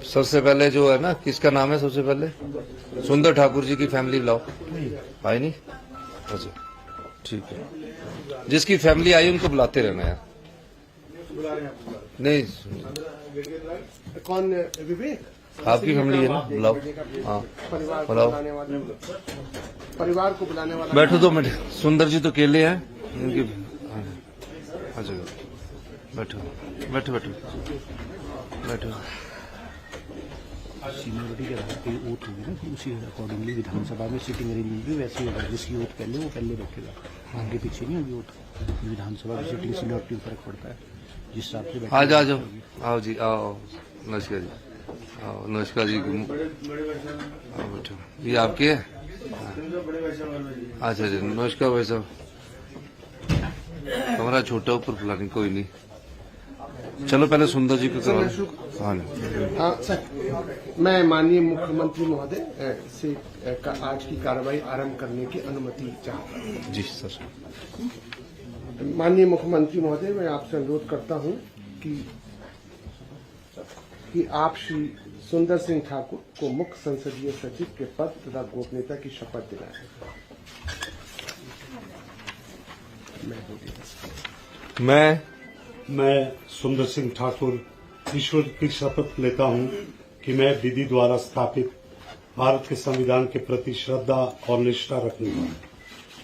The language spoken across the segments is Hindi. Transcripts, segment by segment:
सबसे पहले जो है ना, किसका नाम है सबसे पहले? सुंदर ठाकुर जी की फैमिली बुलाओ। आई नहीं? अच्छा ठीक है, जिसकी फैमिली आई उनको बुलाते रहना यार। नहीं कौन? विवेक आपकी फैमिली है ना, बुलाओ। हाँ बुलाओ, परिवार को बुलाने वाला। बैठो 2 मिनट। सुंदर जी तो अकेले हैं इनकी। अच्छा बैठो बैठो बैठो बैठो। सीनियरिटी के आधार पे वोट होगी ना, तो उसी अकॉर्डिंगली विधानसभा में सीटिंग अरेंजमेंट भी वैसे ही होगा। जिसकी वोट पहले वो पहले बैठेगा, आगे पीछे नहीं होगी वोट। विधानसभा की सीटिंग सीनियरिटी में फर्क पड़ता है, जिस हिसाब से आ जाओ आओ जी, आओ नमस्कार जी, आओ नमस्कार जी, आओ बैठो। ये आपके है? अच्छा जी नमस्कार भाई साहब। कमरा छोटा ऊपर फुलानी, कोई नहीं। चलो पहले सुंदर जी को करो। हाँ सर, मैं माननीय मुख्यमंत्री महोदय से आज की कार्रवाई आरंभ करने की अनुमति चाहता हूँ। जी सर। माननीय मुख्यमंत्री महोदय, मैं आपसे अनुरोध करता हूँ कि आप श्री सुंदर सिंह ठाकुर को मुख्य संसदीय सचिव के पद तथा गोपनीयता की शपथ दिलाएं। मैं सुंदर सिंह ठाकुर ईश्वर की शपथ लेता हूं कि मैं विधि द्वारा स्थापित भारत के संविधान के प्रति श्रद्धा और निष्ठा रखूंगा,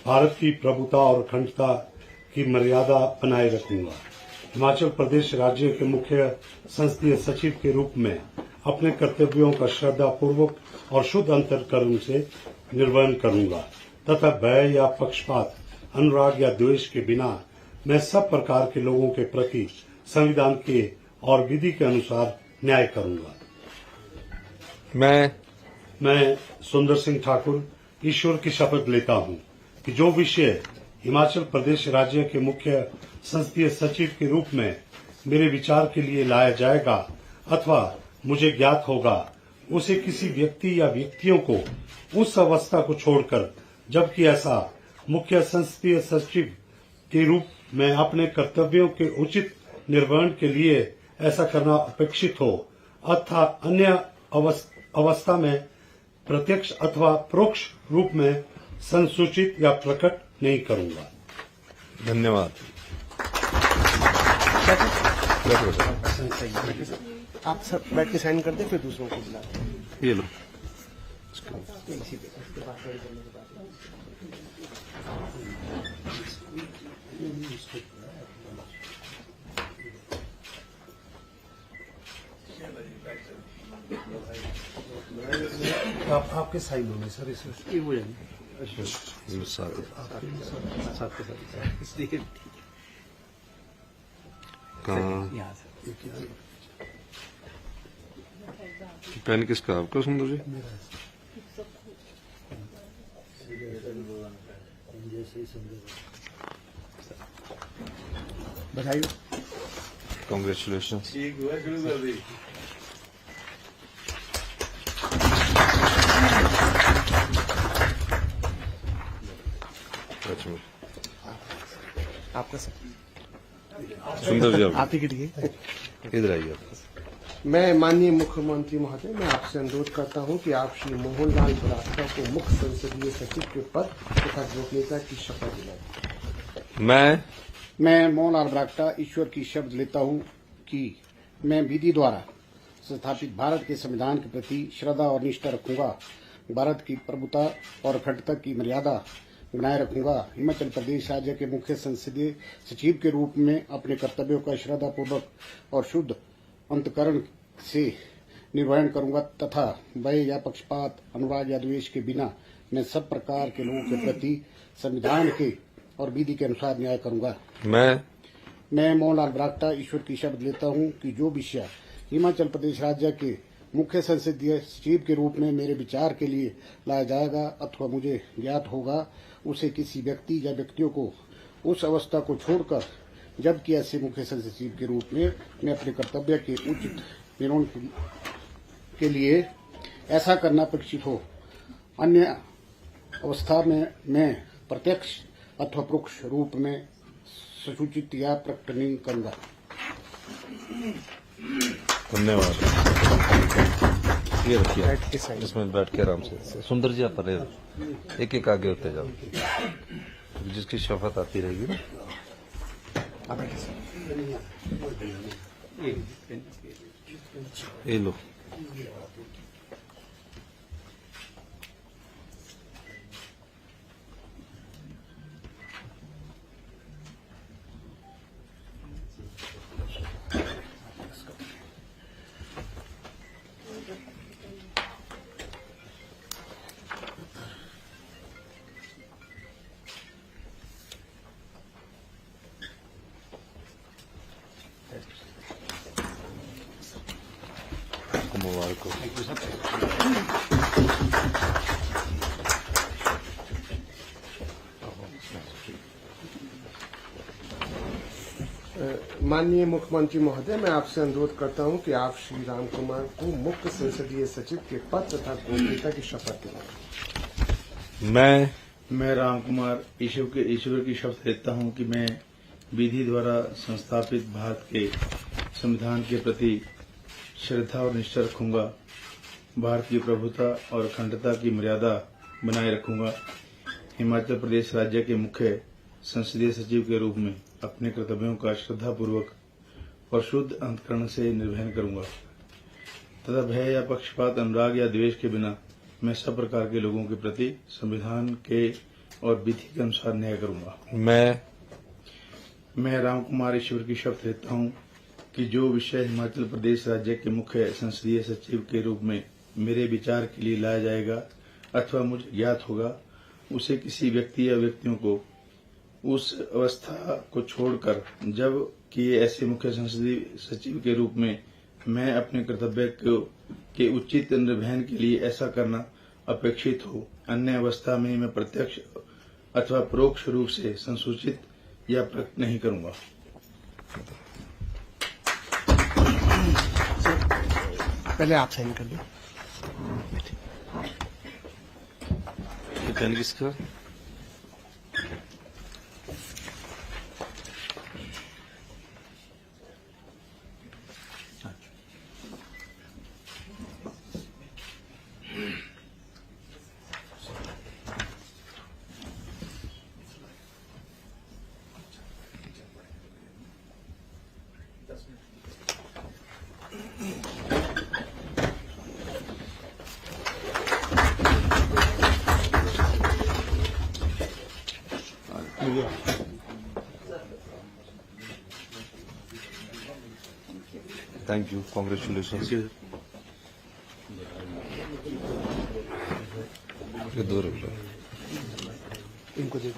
भारत की प्रभुता और अखंडता की मर्यादा बनाए रखूंगा, हिमाचल प्रदेश राज्य के मुख्य संसदीय सचिव के रूप में अपने कर्तव्यों का श्रद्धापूर्वक और शुद्ध अंतःकरण से निर्वहन करूंगा तथा भय या पक्षपात, अनुराग या द्वेष के बिना मैं सब प्रकार के लोगों के प्रति संविधान के और विधि के अनुसार न्याय करूंगा। मैं सुंदर सिंह ठाकुर ईश्वर की शपथ लेता हूं कि जो विषय हिमाचल प्रदेश राज्य के मुख्य संसदीय सचिव के रूप में मेरे विचार के लिए लाया जाएगा अथवा मुझे ज्ञात होगा, उसे किसी व्यक्ति या व्यक्तियों को उस अवस्था को छोड़कर, जबकि ऐसा मुख्य संसदीय सचिव के रूप में अपने कर्तव्यों के उचित निर्वहन के लिए ऐसा करना अपेक्षित हो अथवा अन्य अवस्था में प्रत्यक्ष अथवा परोक्ष रूप में संसूचित या प्रकट नहीं करूंगा। धन्यवाद। आप सब बैठ के साइन कर दें, फिर दूसरों को बुला दें। ये लो। आपके साइन होंगे सर इसमें, ये हो जाएंगे कहाँ पेन किसका? आपका सुंदर जी? बधाई। कांग्रेचुलेशन। ठीक हुआ, शुरू कर दी। आपका सुंदर जी आप ही के लिए इधर आइए। मैं माननीय मुख्यमंत्री महोदय, मैं आपसे अनुरोध करता हूं कि आप श्री मोहनलाल ब्राक्टा को मुख्य संसदीय सचिव के पद तथा गोपनीयता की शपथ दिलाएं। मैं मोहनलाल ब्राक्टा ईश्वर की शपथ लेता हूं कि मैं विधि द्वारा स्थापित भारत के संविधान के प्रति श्रद्धा और निष्ठा रखूंगा, भारत की प्रभुता और अखंडता की मर्यादा बनाए रखूंगा, हिमाचल प्रदेश राज्य के मुख्य संसदीय सचिव के रूप में अपने कर्तव्यों का श्रद्धापूर्वक और शुद्ध अंतःकरण से निर्वहन करूंगा तथा भय या पक्षपात, अनुराग या द्वेष के बिना मैं सब प्रकार के लोगों के प्रति संविधान के और विधि के अनुसार न्याय करूंगा। मैं मोहनलाल ब्राक्टा ईश्वर की शपथ लेता हूं कि जो विषय हिमाचल प्रदेश राज्य के मुख्य संसदीय सचिव के रूप में मेरे विचार के लिए लाया जाएगा अथवा मुझे ज्ञात होगा, उसे किसी व्यक्ति या व्यक्तियों को उस अवस्था को छोड़कर, जबकि ऐसे मुख्य संसदीय सचिव के रूप में मैं अपने कर्तव्य के उचित निर्वहन के लिए ऐसा करना अपेक्षित हो, अन्य अवस्था में मैं प्रत्यक्ष अथवा परोक्ष रूप में सूचित या प्रकट नहीं करूंगा। धन्यवाद। ये रखिए, बैठ के साइड। इसमें बैठ के आराम से। सुंदर जी आप परे एक एक आगे होते जाओ, जिसकी शफात आती रहेगी ना। आप बैठे साइड। ये लो, मुबारक हो। माननीय मुख्यमंत्री महोदय, मैं आपसे अनुरोध करता हूं कि आप श्री राम कुमार को मुख्य संसदीय सचिव के पद तथा गोपनीयता की शपथ दिलाएं। मैं राम कुमार ईश्वर की शपथ लेता हूं कि मैं विधि द्वारा संस्थापित भारत के संविधान के प्रति श्रद्धा और निष्ठा रखूंगा, भारत की प्रभुता और अखंडता की मर्यादा बनाए रखूंगा, हिमाचल प्रदेश राज्य के मुख्य संसदीय सचिव के रूप में अपने कर्तव्यों का श्रद्धापूर्वक और शुद्ध अंतकरण से निर्वहन करूंगा तथा भय या पक्षपात, अनुराग या द्वेष के बिना मैं सब प्रकार के लोगों के प्रति संविधान के और विधि के अनुसार न्याय करूंगा। मैं राम कुमार ईश्वर की शपथ लेता हूं कि जो विषय हिमाचल प्रदेश राज्य के मुख्य संसदीय सचिव के रूप में मेरे विचार के लिए लाया जाएगा अथवा मुझे ज्ञात होगा, उसे किसी व्यक्ति या व्यक्तियों को उस अवस्था को छोड़कर जब कि ऐसे मुख्य संसदीय सचिव के रूप में मैं अपने कर्तव्य के उचित निर्वहन के लिए ऐसा करना अपेक्षित हो, अन्य अवस्था में मैं प्रत्यक्ष अथवा परोक्ष रूप से संसूचित या प्रकट नहीं करूंगा। पहले आप साइन कर दो। ये पेन किसका? Thank you, congratulation. ये दो रुपये इनको दे दो।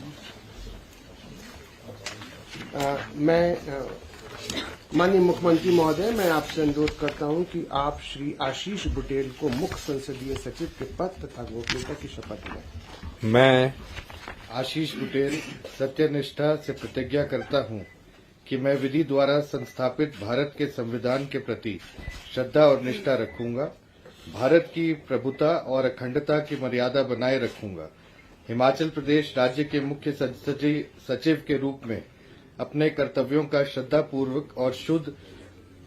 माननीय मुख्यमंत्री महोदय, मैं आपसे अनुरोध करता हूं कि आप श्री आशीष बुटेल को मुख्य संसदीय सचिव के पद तथा गोपनीयता की शपथ दिलाएं। मैं आशीष बुटेल सत्यनिष्ठा से प्रतिज्ञा करता हूं कि मैं विधि द्वारा संस्थापित भारत के संविधान के प्रति श्रद्धा और निष्ठा रखूंगा, भारत की प्रभुता और अखंडता की मर्यादा बनाए रखूंगा, हिमाचल प्रदेश राज्य के मुख्य संसदीय सचिव के रूप में अपने कर्तव्यों का श्रद्धापूर्वक और शुद्ध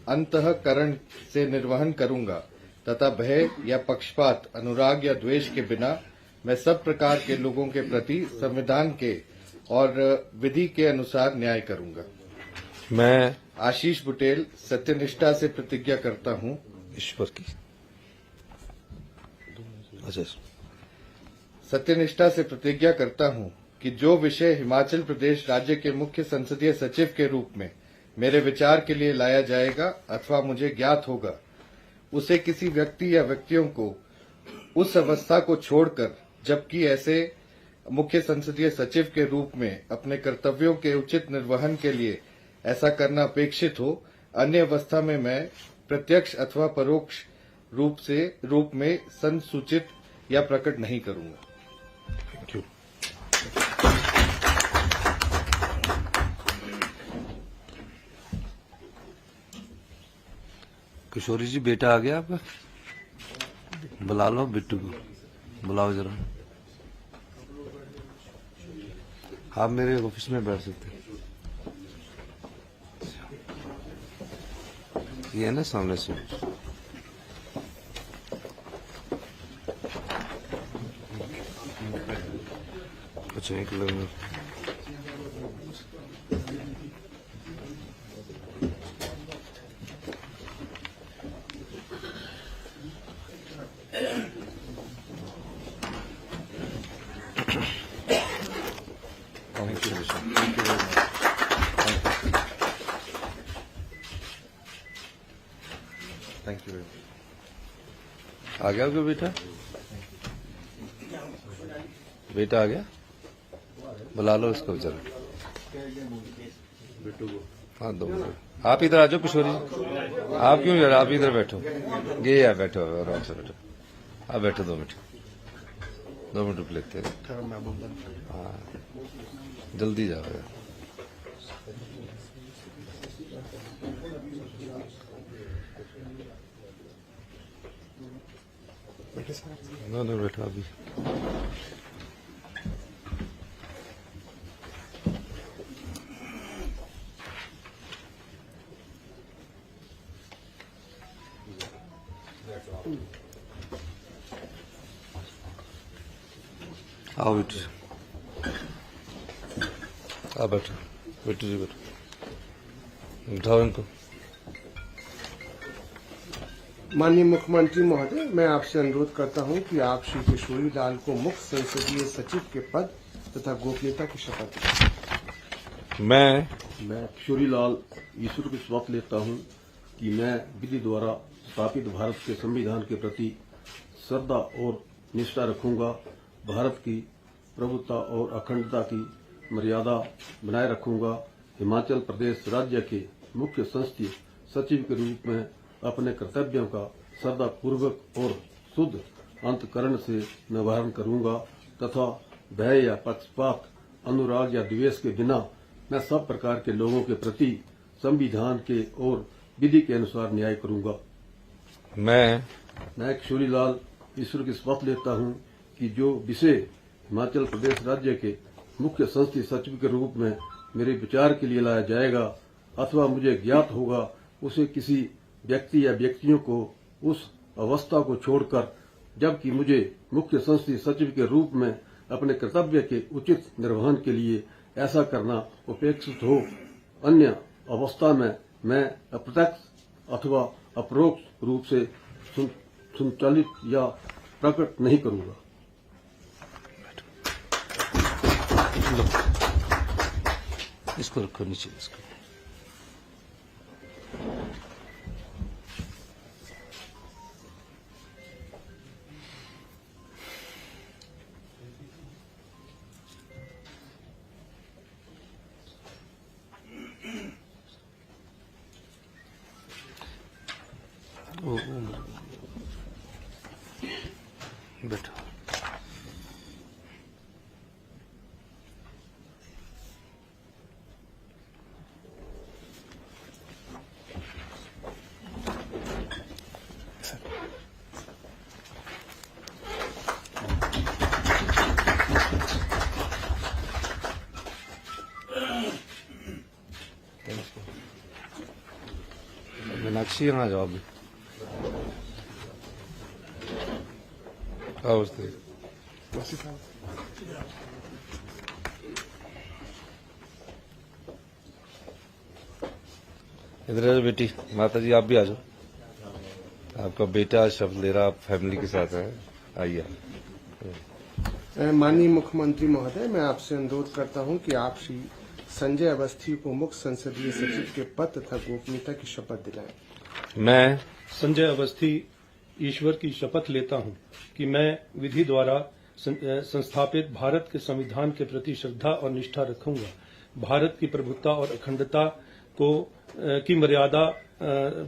अंतःकरण से निर्वहन करूंगा तथा भय या पक्षपात, अनुराग या द्वेष के बिना मैं सब प्रकार के लोगों के प्रति संविधान के और विधि के अनुसार न्याय करूंगा। मैं आशीष बुटेल सत्यनिष्ठा से प्रतिज्ञा करता हूं ईश्वर की अच्छा सत्यनिष्ठा से प्रतिज्ञा करता हूं कि जो विषय हिमाचल प्रदेश राज्य के मुख्य संसदीय सचिव के रूप में मेरे विचार के लिए लाया जाएगा अथवा मुझे ज्ञात होगा, उसे किसी व्यक्ति या व्यक्तियों को उस अवस्था को छोड़कर जबकि ऐसे मुख्य संसदीय सचिव के रूप में अपने कर्तव्यों के उचित निर्वहन के लिए ऐसा करना अपेक्षित हो, अन्य अवस्था में मैं प्रत्यक्ष अथवा परोक्ष रूप में संसूचित या प्रकट नहीं करूंगा। Thank you. किशोरी जी, बेटा आ गया आपका? बुला लो बिट्टू को, बुलाओ जरा। आप मेरे ऑफिस में बैठ सकते हैं, ये है ना सामने से। अच्छा एक लगना Thank you, Rishabh. Thank you very much. Thank you very much. आ गया आपका बेटा? बेटा आ गया? बुला लो इसको जरा। हाँ दो मिनट। आप इधर आ जाओ किशोरी जी। आप क्यों यार? आप इधर बैठो। ये यार बैठो आराम से बैठो। आप बैठो 2 मिनट। 2 मिनट रुक लेते हैं। हाँ जल्दी जाओ यार। no बैठो अभी। आओ बेटू आओ बैठो बेटू जी बैठो उठाओ इनको। माननीय मुख्यमंत्री महोदय, मैं आपसे अनुरोध करता हूं कि आप श्री किशोरी लाल को मुख्य संसदीय सचिव के पद तथा गोपनीयता की शपथ दें। मैं किशोरी लाल ईश्वर की शपथ लेता हूं कि मैं विधि द्वारा स्थापित भारत के संविधान के प्रति श्रद्धा और निष्ठा रखूंगा, भारत की प्रभुता और अखंडता की मर्यादा बनाए रखूंगा, हिमाचल प्रदेश राज्य के मुख्य संसदीय सचिव के रूप में अपने कर्तव्यों का श्रद्धापूर्वक और शुद्ध अंतकरण से निर्वहन करूंगा तथा भय या पक्षपात, अनुराग या द्वेष के बिना मैं सब प्रकार के लोगों के प्रति संविधान के और विधि के अनुसार न्याय करूंगा। मैं किशोरी लाल ईश्वर की शपथ लेता हूं कि जो विषय हिमाचल प्रदेश राज्य के मुख्य संसदीय सचिव के रूप में मेरे विचार के लिए लाया जाएगा अथवा मुझे ज्ञात होगा, उसे किसी व्यक्ति या व्यक्तियों को उस अवस्था को छोड़कर जबकि मुझे मुख्य संसदीय सचिव के रूप में अपने कर्तव्य के उचित निर्वहन के लिए ऐसा करना अपेक्षित हो, अन्य अवस्था में मैं अप्रत्यक्ष अथवा अपरोक्ष रूप से संचालित या प्रकट नहीं करूंगा। इसको रखो नीचे इसको। बैठो। मीनाक्षी यहाँ जाओ अभी। आओ उससे। इधर आ बेटी, माता जी आप भी आ जाओ। आपका बेटा शब्द ले रहा, आप फैमिली के साथ है, आइए। माननीय मुख्यमंत्री महोदय, मैं आपसे अनुरोध करता हूं कि आप श्री संजय अवस्थी को मुख्य संसदीय सचिव के पद तथा गोपनीयता की शपथ दिलाएं। मैं संजय अवस्थी ईश्वर की शपथ लेता हूं कि मैं विधि द्वारा संस्थापित भारत के संविधान के प्रति श्रद्धा और निष्ठा रखूंगा, भारत की प्रभुता और अखंडता की मर्यादा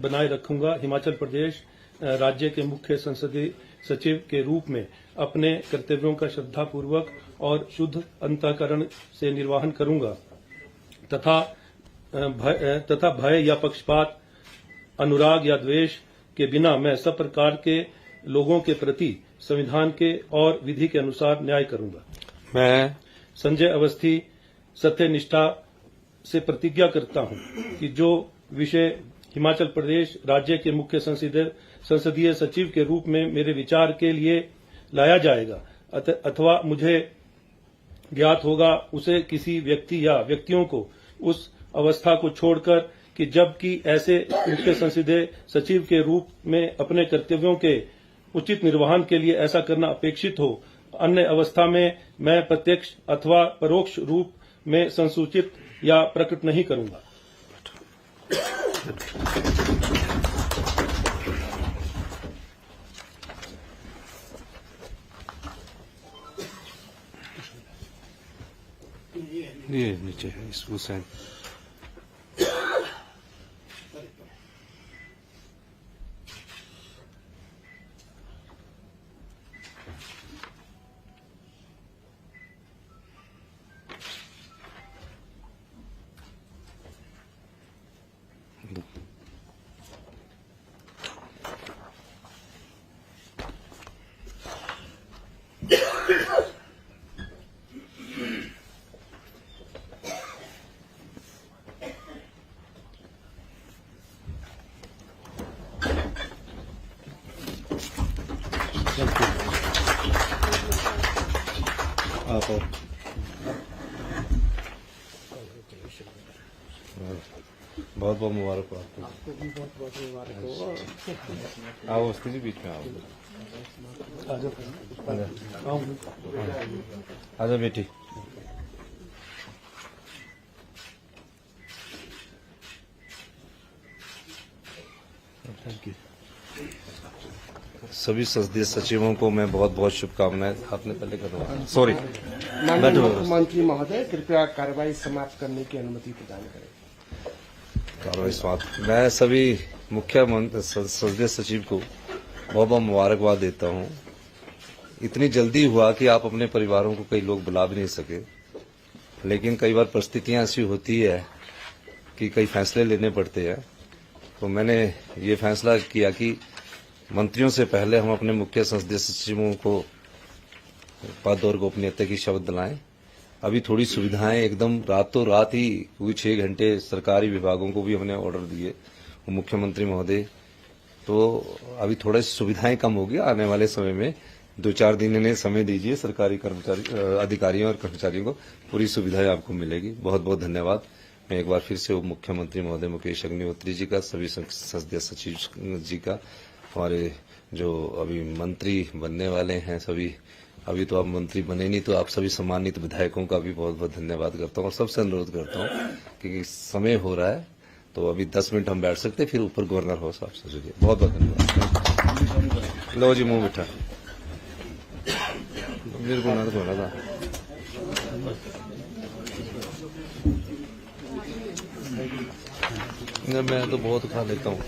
बनाए रखूंगा, हिमाचल प्रदेश राज्य के मुख्य संसदीय सचिव के रूप में अपने कर्तव्यों का श्रद्धापूर्वक और शुद्ध अंतःकरण से निर्वहन करूंगा तथा भय या पक्षपात, अनुराग या द्वेष के बिना मैं सब प्रकार के लोगों के प्रति संविधान के और विधि के अनुसार न्याय करूंगा। मैं संजय अवस्थी सत्यनिष्ठा से प्रतिज्ञा करता हूं कि जो विषय हिमाचल प्रदेश राज्य के मुख्य संसदीय सचिव के रूप में मेरे विचार के लिए लाया जाएगा अथवा मुझे ज्ञात होगा उसे किसी व्यक्ति या व्यक्तियों को उस अवस्था को छोड़कर कि जबकि ऐसे मुख्य संसदीय सचिव के रूप में अपने कर्तव्यों के उचित निर्वहन के लिए ऐसा करना अपेक्षित हो, अन्य अवस्था में मैं प्रत्यक्ष अथवा परोक्ष रूप में संसूचित या प्रकट नहीं करूंगा। ये नीचे है इस हुसैन। आप बहुत बहुत मुबारक हो आपको। आपको भी बहुत बहुत मुबारक हो। आओ उसके जी बीच में आओ। आजा बेटी। सभी संसदीय सचिवों को मैं बहुत बहुत शुभकामनाएं। आपने पहले करवा सॉरी माननीय मुख्यमंत्री महोदय, कृपया कार्रवाई समाप्त करने की अनुमति प्रदान करें। कार्रवाई समाप्त। मैं सभी मुख्य संसदीय सचिव को बहुत बहुत मुबारकबाद देता हूं। इतनी जल्दी हुआ कि आप अपने परिवारों को कई लोग बुला भी नहीं सके, लेकिन कई बार परिस्थितियां ऐसी होती है कि कई फैसले लेने पड़ते हैं। तो मैंने ये फैसला किया कि मंत्रियों से पहले हम अपने मुख्य संसदीय सचिवों को पद और गोपनीयता की शपथ दिलाएं। अभी थोड़ी सुविधाएं एकदम रातों रात ही, क्योंकि 6 घंटे सरकारी विभागों को भी हमने ऑर्डर दिए मुख्यमंत्री महोदय, तो अभी थोड़ा सुविधाएं कम होगी। आने वाले समय में 2-4 दिन इन्हें समय दीजिए, सरकारी कर्मचारी अधिकारियों और कर्मचारियों को पूरी सुविधाएं आपको मिलेगी। बहुत बहुत धन्यवाद। मैं एक बार फिर से उप मुख्यमंत्री महोदय मुकेश अग्निहोत्री जी का, सभी संसदीय सचिव जी का, हमारे जो अभी मंत्री बनने वाले हैं सभी, अभी तो आप मंत्री बने नहीं, तो आप सभी सम्मानित विधायकों का भी बहुत बहुत धन्यवाद करता हूँ। और सबसे अनुरोध करता हूँ कि समय हो रहा है, तो अभी 10 मिनट हम बैठ सकते हैं, फिर ऊपर गवर्नर हाउस आपसे जुड़िए। बहुत बहुत धन्यवाद। लो जी, मुंह बिठा। मेरे को ना थोड़ा था। मैं तो बहुत खा लेता हूँ।